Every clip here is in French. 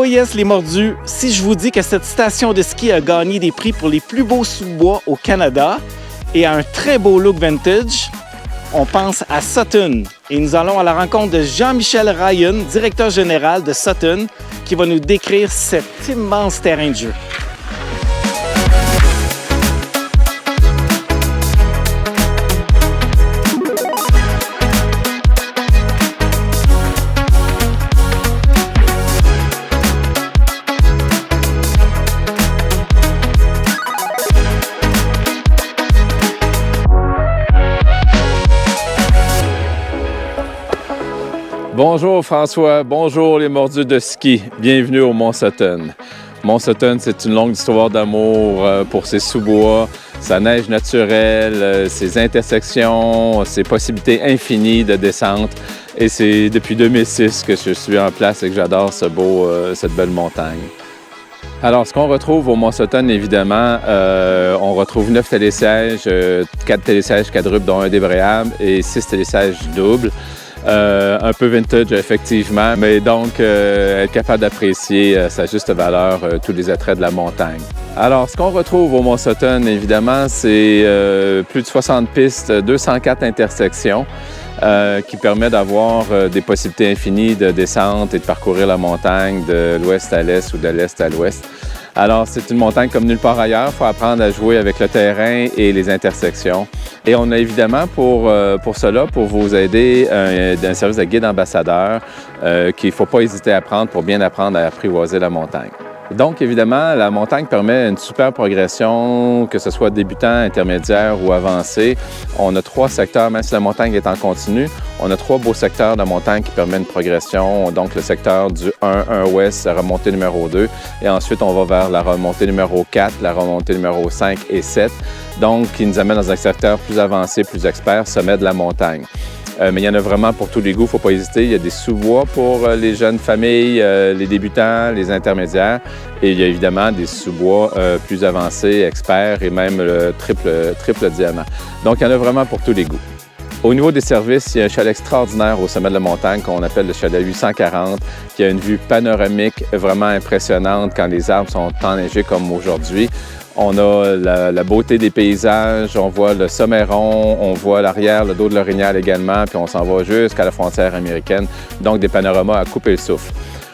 yes, les mordus, si je vous dis que cette station de ski a gagné des prix pour les plus beaux sous-bois au Canada et a un très beau look vintage, on pense à Sutton. Et nous allons à la rencontre de Jean-Michel Ryan, directeur général de Sutton, qui va nous décrire cet immense terrain de jeu. Bonjour François, bonjour les mordus de ski, bienvenue au Mont Sutton. Mont Sutton, c'est une longue histoire d'amour pour ses sous-bois, sa neige naturelle, ses intersections, ses possibilités infinies de descente. Et c'est depuis 2006 que je suis en place et que j'adore cette belle montagne. Alors, ce qu'on retrouve au Mont Sutton, évidemment, on retrouve 9 télésièges, 4 télésièges quadruples dont un débrayable et 6 télésièges doubles. Un peu vintage, effectivement, mais donc être capable d'apprécier sa juste valeur, tous les attraits de la montagne. Alors, ce qu'on retrouve au Mont Sutton, évidemment, c'est plus de 60 pistes, 204 intersections qui permet d'avoir des possibilités infinies de descente et de parcourir la montagne de l'ouest à l'est ou de l'est à l'ouest. Alors, c'est une montagne comme nulle part ailleurs. Il faut apprendre à jouer avec le terrain et les intersections. Et on a évidemment pour cela, pour vous aider, un service de guide ambassadeur qu'il ne faut pas hésiter à prendre pour bien apprendre à apprivoiser la montagne. Donc, évidemment, la montagne permet une super progression, que ce soit débutant, intermédiaire ou avancé. On a 3 secteurs, même si la montagne est en continu, on a 3 beaux secteurs de montagne qui permettent une progression. Donc, le secteur du 1 ouest, la remontée numéro 2. Et ensuite, on va vers la remontée numéro 4, la remontée numéro 5 et 7. Donc, qui nous amène dans un secteur plus avancé, plus expert, sommet de la montagne. Mais il y en a vraiment pour tous les goûts, il ne faut pas hésiter. Il y a des sous-bois pour les jeunes familles, les débutants, les intermédiaires. Et il y a évidemment des sous-bois plus avancés, experts et même le triple diamant. Donc, il y en a vraiment pour tous les goûts. Au niveau des services, il y a un chalet extraordinaire au sommet de la montagne qu'on appelle le chalet 840, qui a une vue panoramique vraiment impressionnante quand les arbres sont enneigés comme aujourd'hui. On a la beauté des paysages, on voit le sommet rond, on voit l'arrière, le dos de l'Orignal également, puis on s'en va jusqu'à la frontière américaine, donc des panoramas à couper le souffle.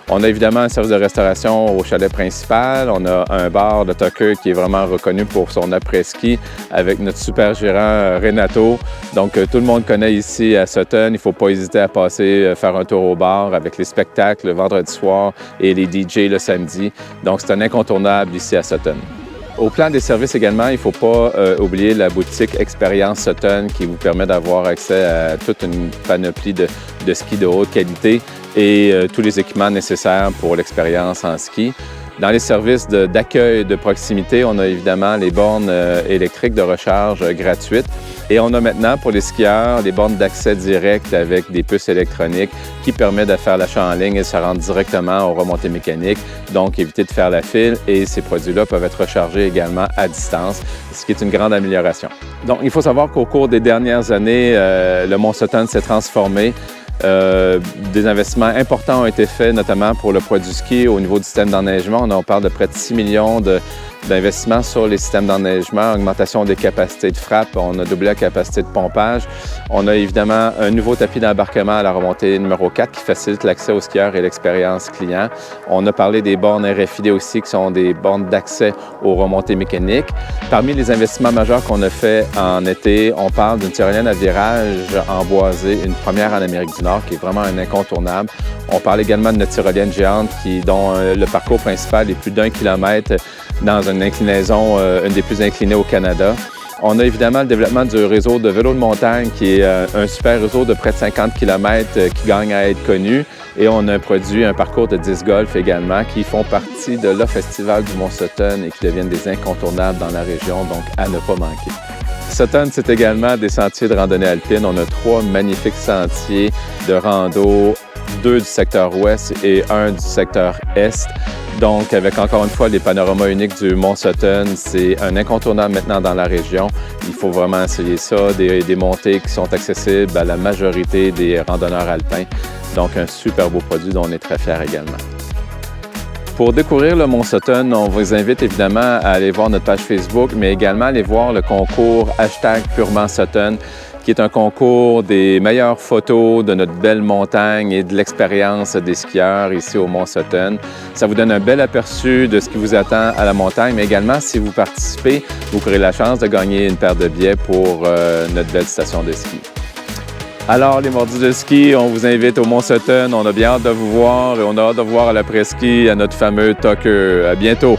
On a évidemment un service de restauration au chalet principal. On a un bar de Tucker qui est vraiment reconnu pour son après-ski avec notre super gérant Renato. Donc, tout le monde connaît ici à Sutton. Il ne faut pas hésiter à passer, faire un tour au bar avec les spectacles le vendredi soir et les DJ le samedi. Donc, c'est un incontournable ici à Sutton. Au plan des services également, il ne faut pas oublier la boutique Expérience Sutton qui vous permet d'avoir accès à toute une panoplie de ski de haute qualité et tous les équipements nécessaires pour l'expérience en ski. Dans les services d'accueil de proximité, on a évidemment les bornes électriques de recharge gratuites. Et on a maintenant pour les skieurs des bornes d'accès direct avec des puces électroniques qui permettent de faire l'achat en ligne et se rendre directement aux remontées mécaniques. Donc, éviter de faire la file et ces produits-là peuvent être rechargés également à distance, ce qui est une grande amélioration. Donc, il faut savoir qu'au cours des dernières années, le Mont Sutton s'est transformé. Des investissements importants ont été faits, notamment pour le poids du ski au niveau du système d'enneigement. On parle de près de 6 millions d'investissements sur les systèmes d'enneigement, augmentation des capacités de frappe, on a doublé la capacité de pompage. On a évidemment un nouveau tapis d'embarquement à la remontée numéro 4 qui facilite l'accès aux skieurs et l'expérience client. On a parlé des bornes RFID aussi qui sont des bornes d'accès aux remontées mécaniques. Parmi les investissements majeurs qu'on a fait en été, on parle d'une tyrolienne à virage emboisée, une première en Amérique du Nord qui est vraiment un incontournable. On parle également de notre tyrolienne géante dont le parcours principal est plus d'1 kilomètre dans une inclinaison, une des plus inclinées au Canada. On a évidemment le développement du réseau de vélos de montagne qui est un super réseau de près de 50 km qui gagne à être connu. Et on a produit un parcours de disc golf également qui font partie de le Festival du Mont Sutton et qui deviennent des incontournables dans la région, donc à ne pas manquer. Sutton, c'est également des sentiers de randonnée alpine. On a 3 magnifiques sentiers de rando, 2 du secteur ouest et 1 du secteur est. Donc, avec encore une fois les panoramas uniques du Mont Sutton, c'est un incontournable maintenant dans la région. Il faut vraiment essayer ça, des montées qui sont accessibles à la majorité des randonneurs alpins. Donc, un super beau produit dont on est très fiers également. Pour découvrir le Mont Sutton, on vous invite évidemment à aller voir notre page Facebook, mais également aller voir le concours #PurementSutton, qui est un concours des meilleures photos de notre belle montagne et de l'expérience des skieurs ici au Mont Sutton. Ça vous donne un bel aperçu de ce qui vous attend à la montagne, mais également, si vous participez, vous aurez la chance de gagner une paire de billets pour notre belle station de ski. Alors, les mordus de ski, on vous invite au Mont Sutton. On a bien hâte de vous voir et on a hâte de voir à l'après-ski à notre fameux Tucker. À bientôt!